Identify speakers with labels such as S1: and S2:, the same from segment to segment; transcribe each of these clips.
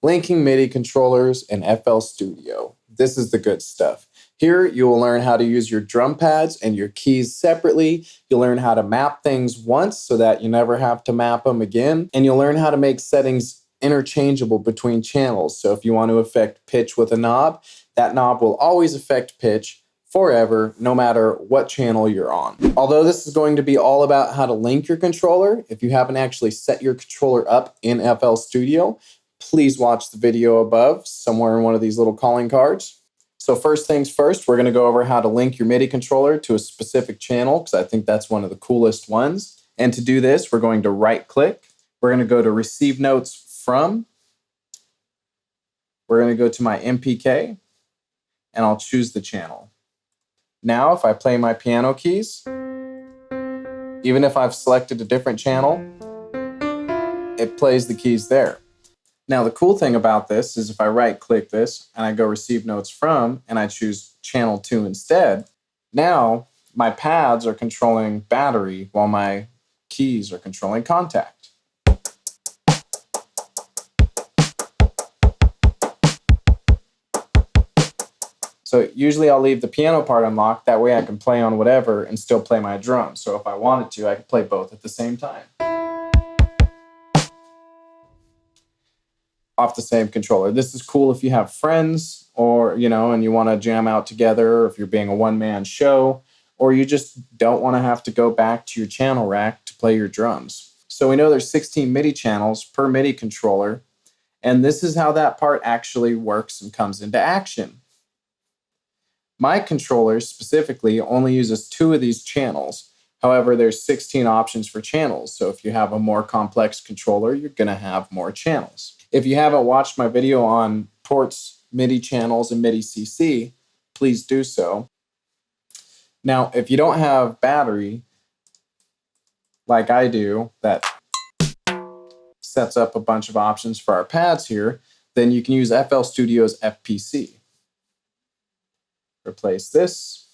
S1: Linking MIDI controllers in FL Studio. This is the good stuff. Here, you will learn how to use your drum pads and your keys separately. You'll learn how to map things once so that you never have to map them again. And you'll learn how to make settings interchangeable between channels. So if you want to affect pitch with a knob, that knob will always affect pitch forever, no matter what channel you're on. Although this is going to be all about how to link your controller, if you haven't actually set your controller up in FL Studio, please watch the video above, somewhere in one of these little calling cards. So first things first, we're going to go over how to link your MIDI controller to a specific channel, because I think that's one of the coolest ones. And to do this, we're going to right-click. We're going to go to Receive Notes From. We're going to go to my MPK, and I'll choose the channel. Now, if I play my piano keys, even if I've selected a different channel, it plays the keys there. Now, the cool thing about this is if I right-click this and I go Receive Notes From and I choose Channel 2 instead, now my pads are controlling battery while my keys are controlling contact. So usually I'll leave the piano part unlocked, that way I can play on whatever and still play my drums. So if I wanted to, I could play both at the same time. Off the same controller. This is cool if you have friends or, and you want to jam out together, or if you're being a one-man show, or you just don't want to have to go back to your channel rack to play your drums. So we know there's 16 MIDI channels per MIDI controller, and this is how that part actually works and comes into action. My controller specifically only uses 2 of these channels. However, there's 16 options for channels. So if you have a more complex controller, you're going to have more channels. If you haven't watched my video on ports, MIDI channels, and MIDI CC, please do so. Now, if you don't have battery, like I do, that sets up a bunch of options for our pads here, then you can use FL Studio's FPC. Replace this.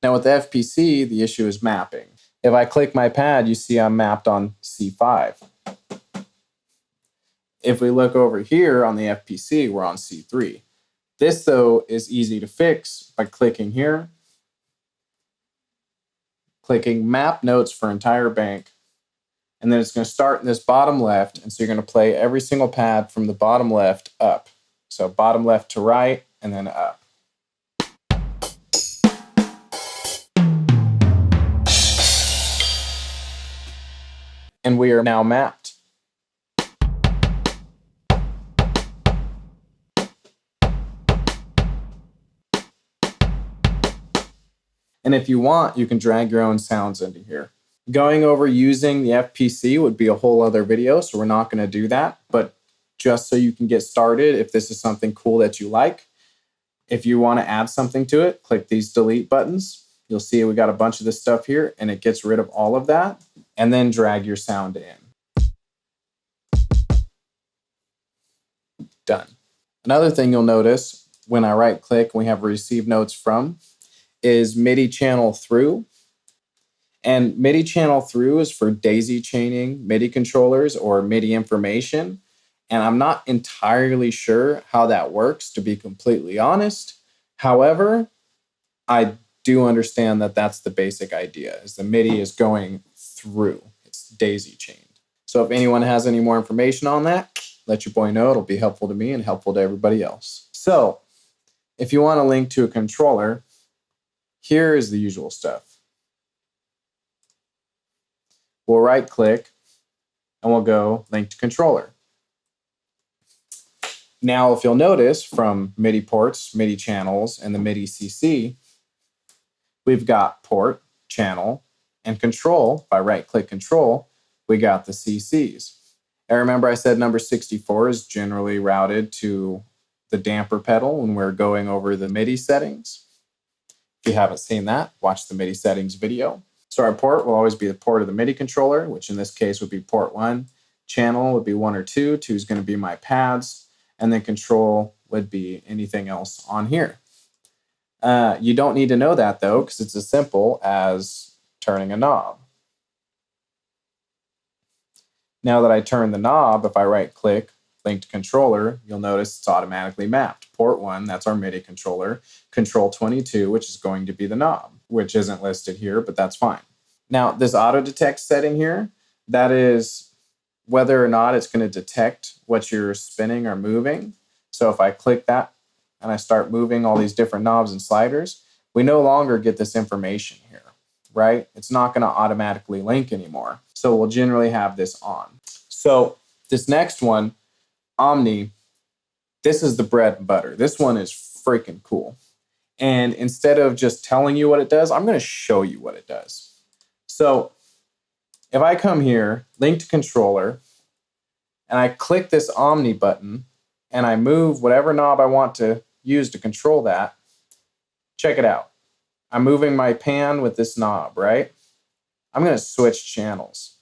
S1: Now with the FPC, the issue is mapping. If I click my pad, you see I'm mapped on C5. If we look over here on the FPC, we're on C3. This, though, is easy to fix by clicking here, clicking Map Notes for entire bank, and then it's going to start in this bottom left, and so you're going to play every single pad from the bottom left up. So bottom left to right, and then up. And we are now mapped. And if you want, you can drag your own sounds into here. Going over using the FPC would be a whole other video, so we're not going to do that. But just so you can get started, if this is something cool that you like, if you want to add something to it, click these delete buttons. You'll see we got a bunch of this stuff here, and it gets rid of all of that. And then drag your sound in. Done. Another thing you'll notice when I right-click and we have Receive Notes From is MIDI Channel Through. And MIDI Channel Through is for daisy chaining MIDI controllers or MIDI information. And I'm not entirely sure how that works, to be completely honest. However, I do understand that that's the basic idea, is the MIDI is going through. It's daisy chained. So if anyone has any more information on that, let your boy know. It'll be helpful to me and helpful to everybody else. So if you want to link to a controller, here is the usual stuff. We'll right-click, and we'll go Link to Controller. Now, if you'll notice from MIDI ports, MIDI channels, and the MIDI CC, we've got port, channel, and control. If I right-click control, we got the CCs. And remember I said number 64 is generally routed to the damper pedal when we're going over the MIDI settings. If you haven't seen that, watch the MIDI settings video. So our port will always be the port of the MIDI controller, which in this case would be port 1. Channel would be 1 or 2. 2 is going to be my pads. And then control would be anything else on here. You don't need to know that, though, because it's as simple as turning a knob. Now that I turn the knob, if I right click, link to controller, you'll notice it's automatically mapped. Port 1, that's our MIDI controller. Control 22, which is going to be the knob, which isn't listed here, but that's fine. Now, this auto detect setting here, that is whether or not it's going to detect what you're spinning or moving. So if I click that and I start moving all these different knobs and sliders, we no longer get this information here, right? It's not going to automatically link anymore. So we'll generally have this on. So this next one, Omni, this is the bread and butter. This one is freaking cool. And instead of just telling you what it does, I'm going to show you what it does. So if I come here, link to controller, and I click this Omni button, and I move whatever knob I want to use to control that, check it out. I'm moving my pan with this knob, right? I'm going to switch channels.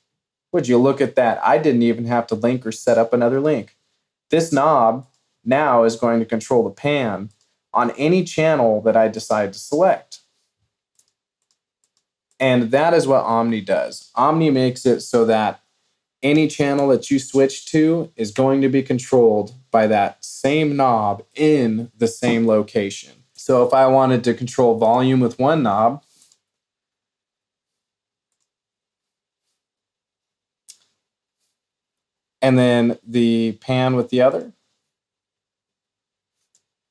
S1: Would you look at that? I didn't even have to link or set up another link. This knob now is going to control the pan on any channel that I decide to select. And that is what Omni does. Omni makes it so that any channel that you switch to is going to be controlled by that same knob in the same location. So if I wanted to control volume with one knob, and then the pan with the other,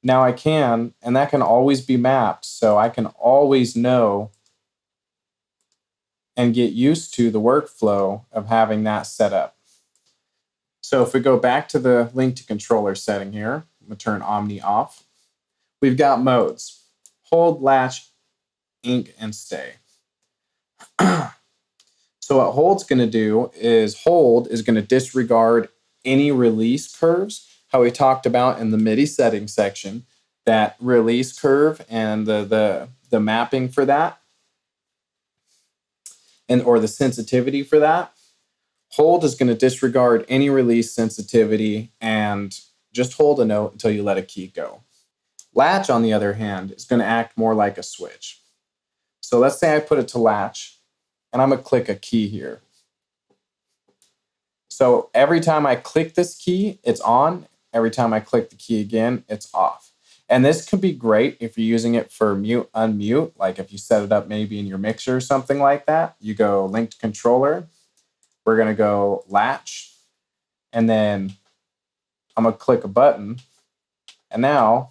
S1: now I can, and that can always be mapped, so I can always know and get used to the workflow of having that set up. So if we go back to the link to controller setting here, I'm going to turn Omni off. We've got modes: hold, latch, ink, and stay. So what hold's going to do is hold is going to disregard any release curves, how we talked about in the MIDI settings section, that release curve and the mapping for that, and or the sensitivity for that. Hold is going to disregard any release sensitivity and just hold a note until you let a key go. Latch, on the other hand, is going to act more like a switch. So let's say I put it to latch, and I'm going to click a key here. So every time I click this key, it's on. Every time I click the key again, it's off. And this could be great if you're using it for mute, unmute, like if you set it up maybe in your mixer or something like that. You go link to controller. We're going to go latch, and then I'm going to click a button. And now,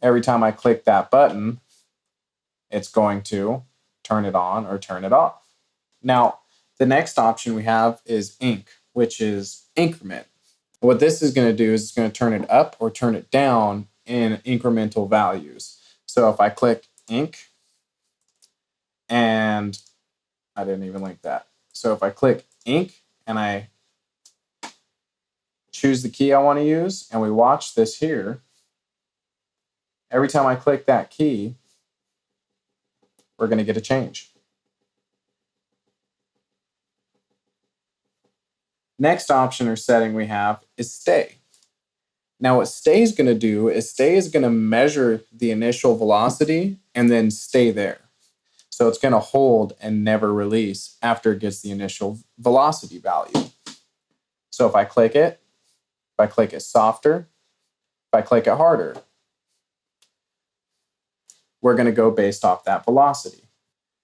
S1: every time I click that button, it's going to turn it on or turn it off. Now, the next option we have is ink, which is increment. What this is going to do is it's going to turn it up or turn it down in incremental values. So if I click ink, and I didn't even link that. So if I click ink and I choose the key I want to use, and we watch this here, every time I click that key, we're going to get a change. Next option or setting we have is stay. Now what stay is going to do is stay is going to measure the initial velocity and then stay there. So it's going to hold and never release after it gets the initial velocity value. So if I click it softer, if I click it harder, we're going to go based off that velocity.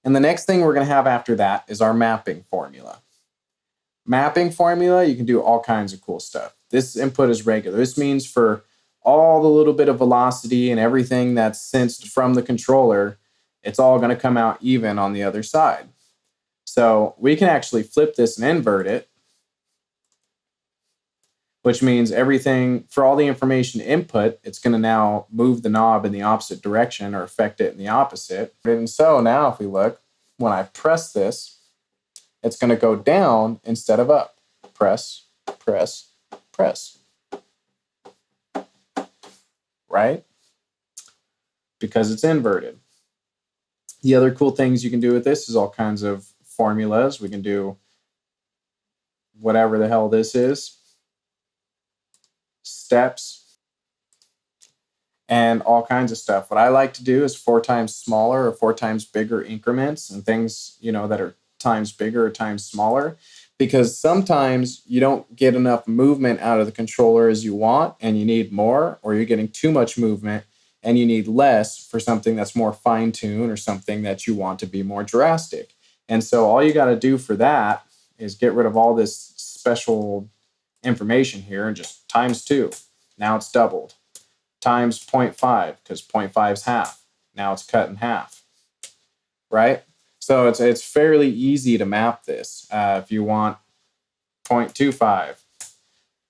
S1: And the next thing we're going to have after that is our mapping formula. Mapping formula, you can do all kinds of cool stuff. This input is regular. This means for all the little bit of velocity and everything that's sensed from the controller, it's all going to come out even on the other side. So we can actually flip this and invert it, which means everything, for all the information input, it's going to now move the knob in the opposite direction or affect it in the opposite. And so now if we look, when I press this, it's going to go down instead of up. Press, press, press. Right? Because it's inverted. The other cool things you can do with this is all kinds of formulas. We can do whatever the hell this is. Steps. And all kinds of stuff. What I like to do is 4 times smaller or 4 times bigger increments and things, that are times bigger or times smaller, because sometimes you don't get enough movement out of the controller as you want and you need more, or you're getting too much movement and you need less for something that's more fine-tuned or something that you want to be more drastic. And so all you got to do for that is get rid of all this special information here and just times 2. Now it's doubled. Times 0.5, because 0.5 is half. Now it's cut in half, right? So it's fairly easy to map this. If you want 0.25,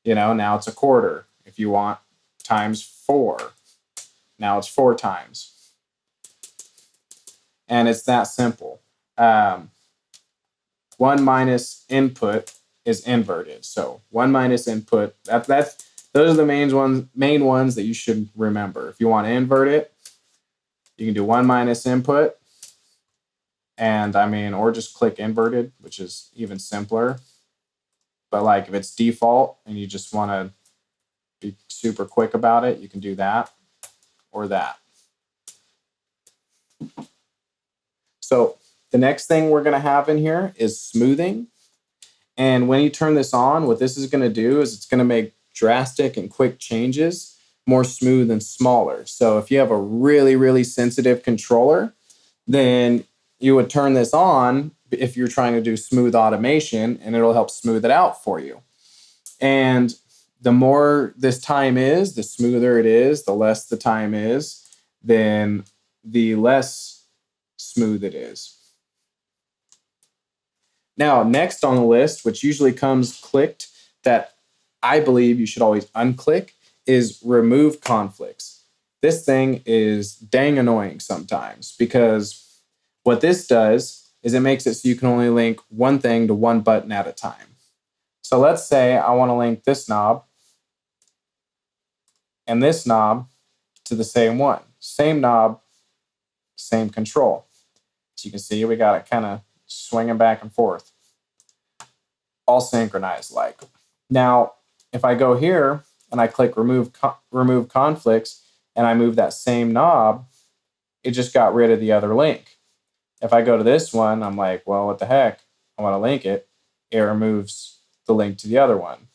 S1: now it's a quarter. If you want times 4, now it's 4 times. And it's that simple. 1 minus input is inverted. So 1 minus input, those are the main ones that you should remember. If you want to invert it, you can do 1 minus input, or just click inverted, which is even simpler. But like if it's default and you just want to be super quick about it, you can do that or that. So the next thing we're going to have in here is smoothing. And when you turn this on, what this is going to do is it's going to make drastic and quick changes more smooth and smaller. So if you have a really, really sensitive controller, then you would turn this on if you're trying to do smooth automation, and it'll help smooth it out for you. And the more this time is, the smoother it is. The less the time is, then the less smooth it is. Now, next on the list, which usually comes clicked, that I believe you should always unclick, is remove conflicts. This thing is dang annoying sometimes, because what this does is it makes it so you can only link one thing to one button at a time. So let's say I want to link this knob and this knob to the same one. Same knob, same control. So you can see we got it kind of swinging back and forth, all synchronized like. Now, if I go here and I click remove conflicts and I move that same knob, it just got rid of the other link. If I go to this one, I'm like, well, what the heck? I want to link it. It removes the link to the other one.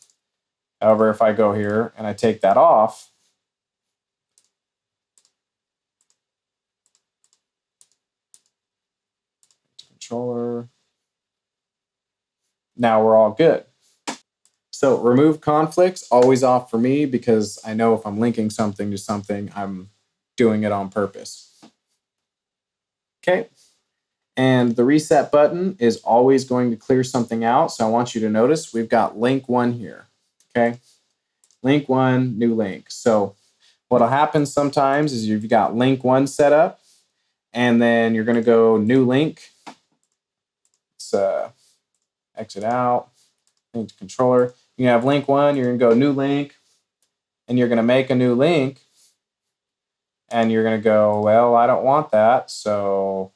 S1: However, if I go here and I take that off, controller, now we're all good. So remove conflicts, always off for me, because I know if I'm linking something to something, I'm doing it on purpose. Okay. And the reset button is always going to clear something out. So I want you to notice we've got link 1 here. Okay. Link 1, new link. So what'll happen sometimes is you've got link 1 set up, and then you're going to go new link. Let's exit out, link to controller. You have link 1, you're going to go new link, and you're going to make a new link, and you're going to go, well, I don't want that, so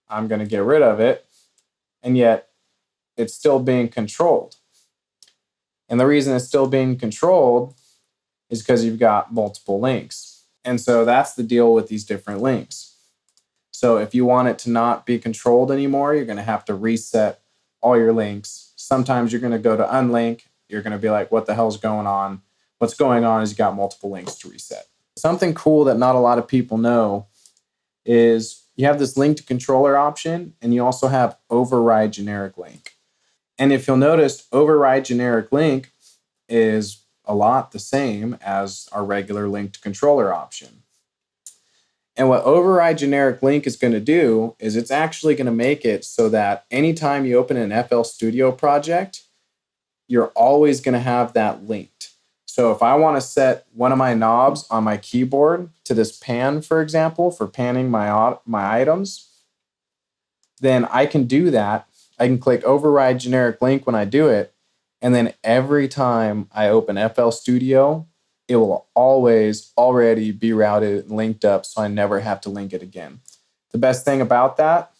S1: I'm going to get rid of it, and yet it's still being controlled. And the reason it's still being controlled is because you've got multiple links. And so that's the deal with these different links. So if you want it to not be controlled anymore, you're going to have to reset all your links. Sometimes you're going to go to unlink. You're going to be like, what the hell's going on? What's going on is you got multiple links to reset. Something cool that not a lot of people know is you have this link to controller option, and you also have override generic link. And if you'll notice, override generic link is a lot the same as our regular link to controller option. And what override generic link is going to do is it's actually going to make it so that anytime you open an FL Studio project, you're always going to have that linked. So if I want to set one of my knobs on my keyboard to this pan, for example, for panning my items, then I can do that. I can click override generic link when I do it. And then every time I open FL Studio, it will always already be routed and linked up, so I never have to link it again. The best thing about that,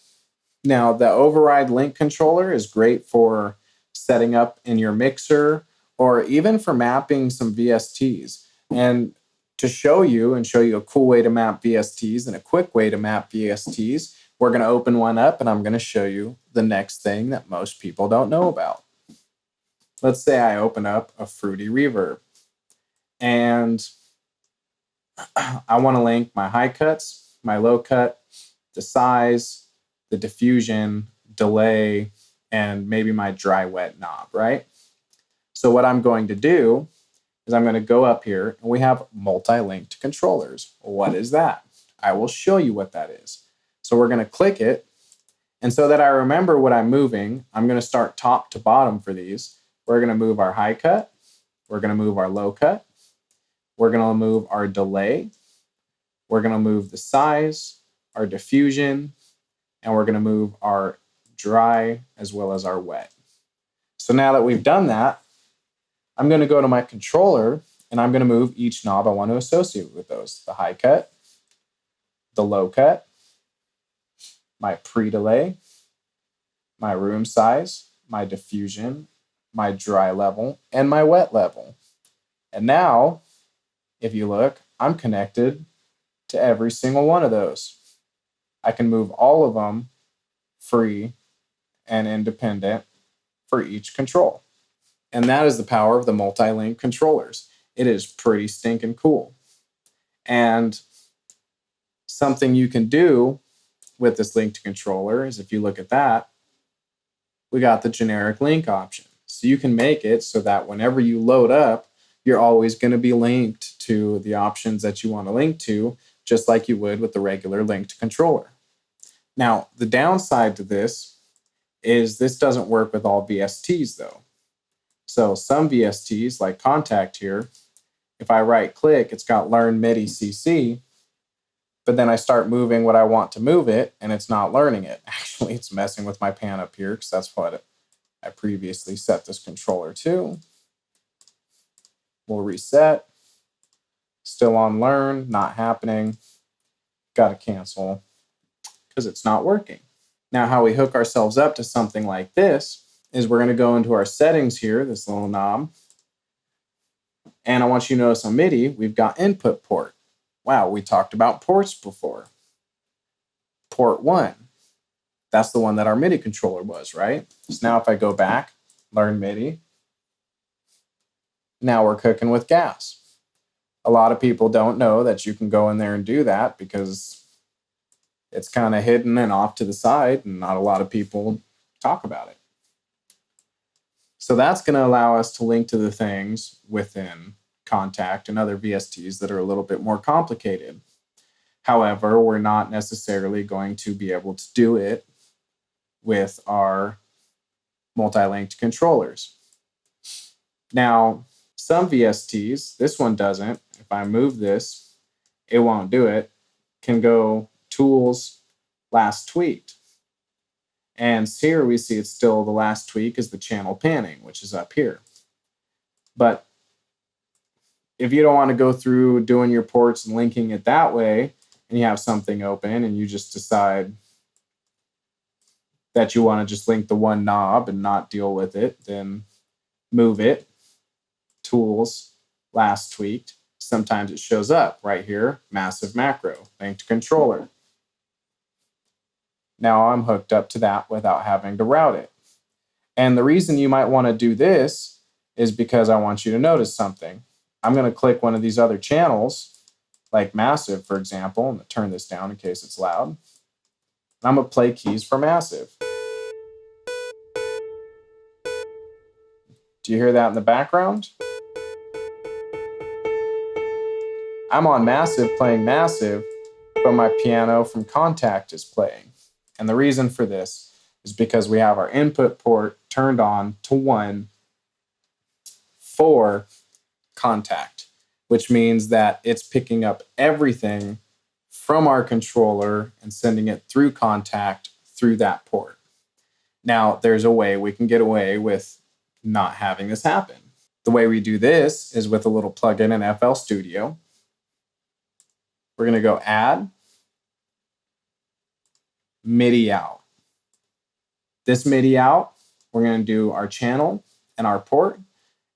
S1: now the override link controller is great for setting up in your mixer or even for mapping some VSTs. And to show you a cool way to map VSTs and a quick way to map VSTs, We're going to open one up and I'm going to show you the next thing that most people don't know about. Let's say I open up a Fruity Reverb and I want to link my high cuts, my low cut, the size, the diffusion, delay, and maybe my dry wet knob, right? So what I'm going to do is I'm going to go up here and we have multi-linked controllers. What is that? I will show you what that is. So we're going to click it. And so that I remember what I'm moving, I'm going to start top to bottom for these. We're going to move our high cut. We're going to move our low cut. We're going to move our delay. We're going to move the size, our diffusion, and we're going to move our dry as well as our wet. So now that we've done that, I'm going to go to my controller and I'm going to move each knob I want to associate with those. The high cut, the low cut, my pre-delay, my room size, my diffusion, my dry level, and my wet level. And now, if you look, I'm connected to every single one of those. I can move all of them free and independent for each control. And that is the power of the multi-link controllers. It is pretty stinking cool. And something you can do with this linked controller is, if you look at that, we got the generic link option. So you can make it so that whenever you load up, you're always going to be linked to the options that you want to link to, just like you would with the regular linked controller. Now, the downside to this is this doesn't work with all VSTs though. So some VSTs, like Contact here, if I right click, it's got Learn MIDI CC, but then I start moving what I want to move it, and it's not learning it. Actually, it's messing with my pan up here because that's what I previously set this controller to. We'll reset. Still on Learn, not happening. Got to cancel because it's not working. Now, how we hook ourselves up to something like this is we're going to go into our settings here, this little knob. And I want you to notice on MIDI, we've got input port. Wow, we talked about ports before. Port 1. That's the one that our MIDI controller was, right? So now if I go back, Learn MIDI, now we're cooking with gas. A lot of people don't know that you can go in there and do that because it's kind of hidden and off to the side, and not a lot of people talk about it. So that's going to allow us to link to the things within Contact and other VSTs that are a little bit more complicated. However, we're not necessarily going to be able to do it with our multi-linked controllers. Now, some VSTs, this one doesn't. If I move this, it won't do it. Can go Tools, Last Tweaked. And here we see it's still the last tweak is the channel panning, which is up here. But if you don't want to go through doing your ports and linking it that way, and you have something open and you just decide that you want to just link the one knob and not deal with it, then move it, Tools, Last Tweaked. Sometimes it shows up right here, Massive Macro, Linked Controller. Now I'm hooked up to that without having to route it. And the reason you might want to do this is because I want you to notice something. I'm going to click one of these other channels, like Massive, for example. I'm going to turn this down in case it's loud. I'm going to play keys for Massive. Do you hear that in the background? I'm on Massive playing Massive, but my piano from Contact is playing. And the reason for this is because we have our input port turned on to 1 for Contact, which means that it's picking up everything from our controller and sending it through Contact through that port. Now, there's a way we can get away with not having this happen. The way we do this is with a little plugin in FL Studio. We're going to go Add, Midi Out. This Midi Out, we're going to do our channel and our port.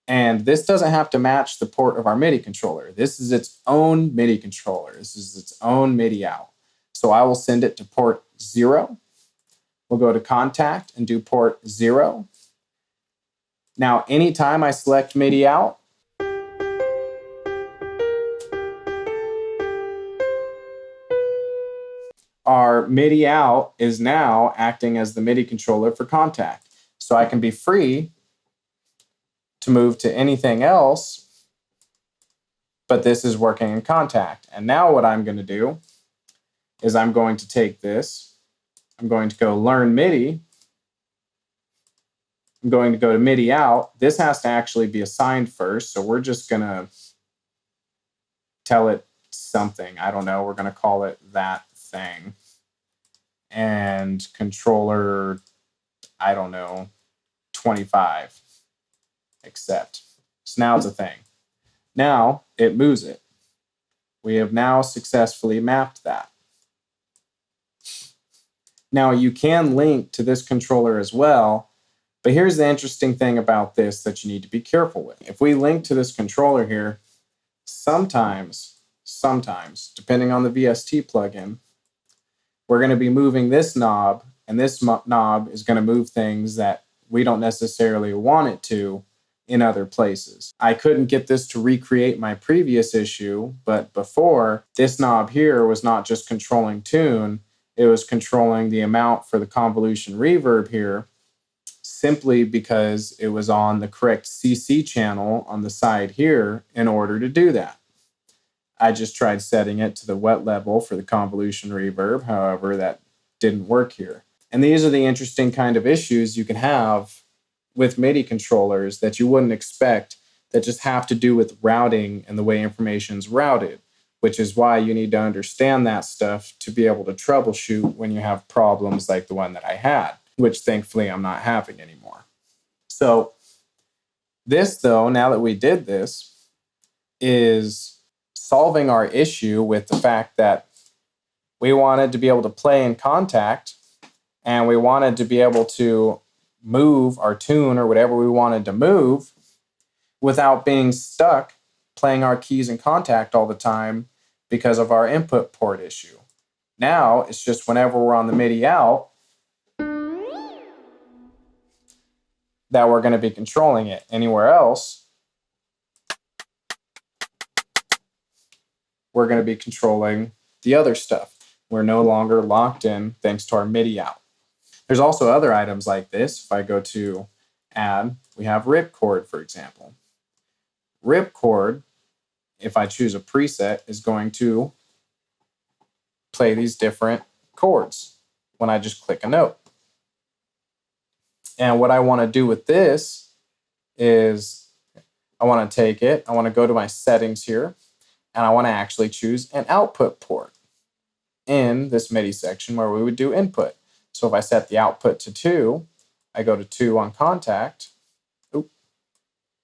S1: And this doesn't have to match the port of our MIDI controller. This is its own MIDI controller. This is its own Midi Out. So I will send it to port 0. We'll go to contact and do port 0. Now, anytime I select Midi Out, our Midi Out is now acting as the MIDI controller for contact. So I can be free to move to anything else, but this is working in contact. And now what I'm going to do is I'm going to take this, I'm going to go learn MIDI, I'm going to go to Midi Out. This has to actually be assigned first, so we're just going to tell it something. I don't know, we're going to call it that thing. And controller, I don't know, 25, accept. So now it's a thing. Now it moves it. We have now successfully mapped that. Now you can link to this controller as well, but here's the interesting thing about this that you need to be careful with. If we link to this controller here, sometimes, depending on the VST plugin, we're going to be moving this knob, and this knob is going to move things that we don't necessarily want it to in other places. I couldn't get this to recreate my previous issue, but before, this knob here was not just controlling tune, it was controlling the amount for the convolution reverb here, simply because it was on the correct CC channel on the side here in order to do that. I just tried setting it to the wet level for the convolution reverb, however, that didn't work here. And these are the interesting kind of issues you can have with MIDI controllers that you wouldn't expect, that just have to do with routing and the way information's routed, which is why you need to understand that stuff to be able to troubleshoot when you have problems like the one that I had, which thankfully I'm not having anymore. So this, though, now that we did this, is solving our issue with the fact that we wanted to be able to play in contact, and we wanted to be able to move our tune or whatever we wanted to move without being stuck playing our keys in contact all the time because of our input port issue. Now it's just whenever we're on the Midi Out that we're going to be controlling it. Anywhere else, we're going to be controlling the other stuff. We're no longer locked in thanks to our Midi Out. There's also other items like this. If I go to add, we have rip chord, for example. Rip chord, if I choose a preset, is going to play these different chords when I just click a note. And what I want to do with this is I want to take it, I want to go to my settings here, and I want to actually choose an output port in this MIDI section where we would do input. So if I set the output to 2, I go to 2 on contact,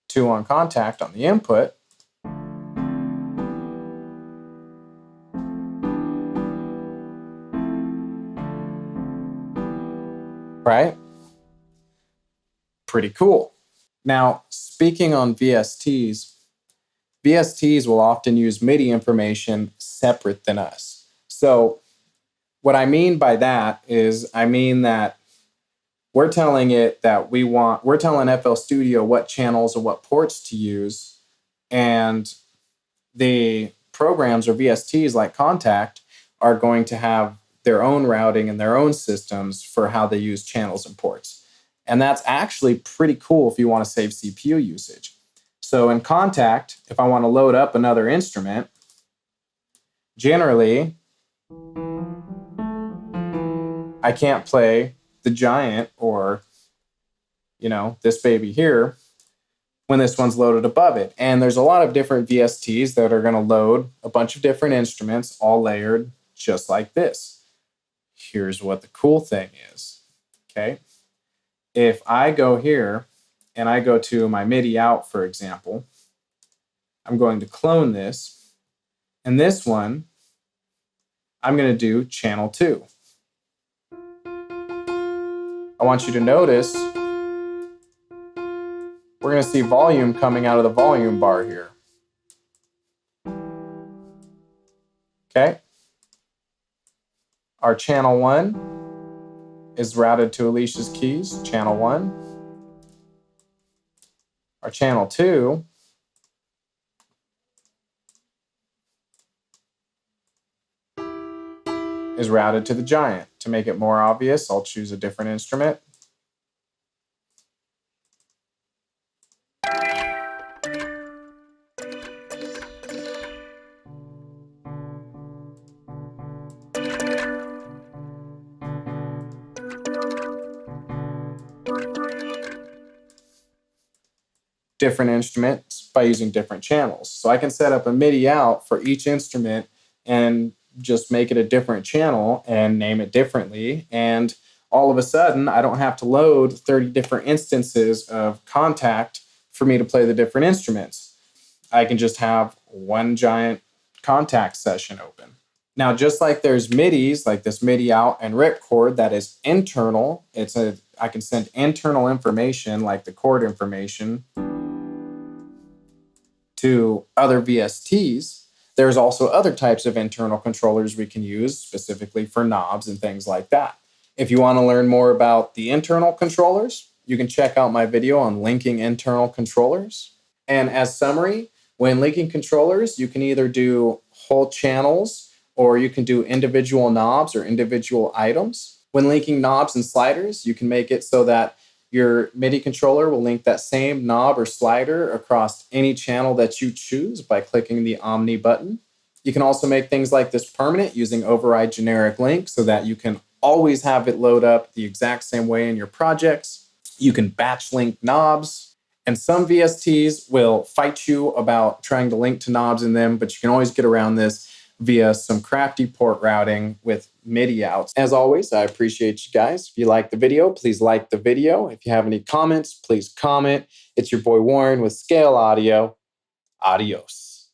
S1: 2 on contact on the input, right? Pretty cool. Now, speaking on VSTs, VSTs will often use MIDI information separate than us. So what I mean by that is, I mean that we're telling it that we're telling FL Studio what channels or what ports to use, and the programs or VSTs like Contact are going to have their own routing and their own systems for how they use channels and ports. And that's actually pretty cool if you want to save CPU usage. So in Contact, if I want to load up another instrument, generally, I can't play the Giant or, this baby here when this one's loaded above it. And there's a lot of different VSTs that are going to load a bunch of different instruments all layered just like this. Here's what the cool thing is, okay? If I go here and I go to my Midi Out, for example, I'm going to clone this, and this one, I'm going to do channel 2. I want you to notice we're going to see volume coming out of the volume bar here. Okay? Our channel 1 is routed to Alicia's keys, channel 1. Our channel 2 is routed to the Giant. To make it more obvious, I'll choose a different instrument. Different instruments by using different channels. So I can set up a Midi out for each instrument and just make it a different channel and name it differently. And all of a sudden, I don't have to load 30 different instances of Contact for me to play the different instruments. I can just have one giant Contact session open. Now, just like there's MIDIs, like this Midi Out and rip chord that is internal, I can send internal information like the chord information to other VSTs. There's also other types of internal controllers we can use specifically for knobs and things like that. If you want to learn more about the internal controllers, you can check out my video on linking internal controllers. And as summary, when linking controllers, you can either do whole channels or you can do individual knobs or individual items. When linking knobs and sliders, you can make it so that your MIDI controller will link that same knob or slider across any channel that you choose by clicking the Omni button. You can also make things like this permanent using override generic link so that you can always have it load up the exact same way in your projects. You can batch link knobs, and some VSTs will fight you about trying to link to knobs in them, but you can always get around this via some crafty port routing with Midi Out. As always, I appreciate you guys. If you like the video, please like the video. If you have any comments, please comment. It's your boy Warren with Scale Audio. Adios.